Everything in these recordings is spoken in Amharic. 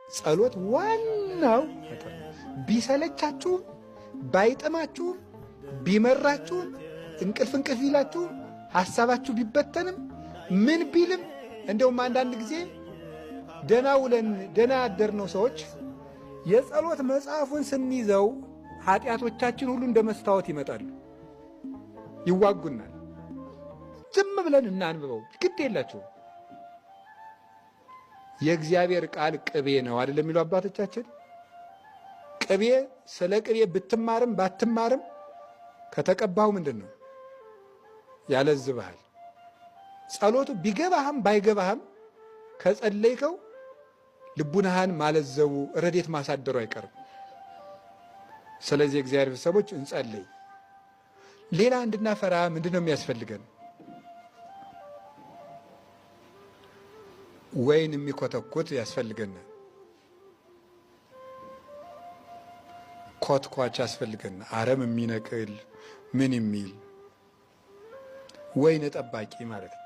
ጸሎት ዋናው ቢሰለቻችሁ ባይጥማችሁ ቢመራችሁ እንቅልፍ ይላችሁ ሐሳባችሁ ቢበተንም ምን ቢልም እንደውም አንዳንድ ጊዜ ደና ውለን ደና ያደርነው ሰዎች የጸሎት መጽሐፉን ስንይዘው ኃጢአቶቻችን ሁሉ እንደ መስታወት ይመጣሉ፣ ይዋጉናል። ዝም ብለን እናንብበው ግድ የላችሁ። የእግዚአብሔር ቃል ቅቤ ነው አይደለም የሚሉ አባቶቻችን። ቅቤ ስለ ቅቤ ብትማርም ባትማርም ከተቀባው ምንድነው ያለዝብሃል። ጸሎቱ ቢገባህም ባይገባህም ከጸለይከው ልቡናህን ማለዘቡ ረዴት ማሳደሩ አይቀርም። ስለዚህ እግዚአብሔር ሰዎች እንጸልይ። ሌላ እንድናፈራ ምንድነው የሚያስፈልገን? ወይን የሚኮተኩት ያስፈልገናል። ኮትኳች ያስፈልገናል። አረም የሚነቅል ምን የሚል ወይን ጠባቂ ማለት ነው።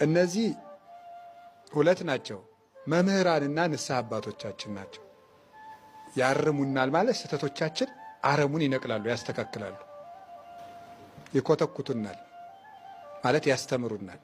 እነዚህ ሁለት ናቸው፣ መምህራንና ንስሐ አባቶቻችን ናቸው። ያርሙናል ማለት ስህተቶቻችን አረሙን ይነቅላሉ፣ ያስተካክላሉ። ይኮተኩቱናል ማለት ያስተምሩናል።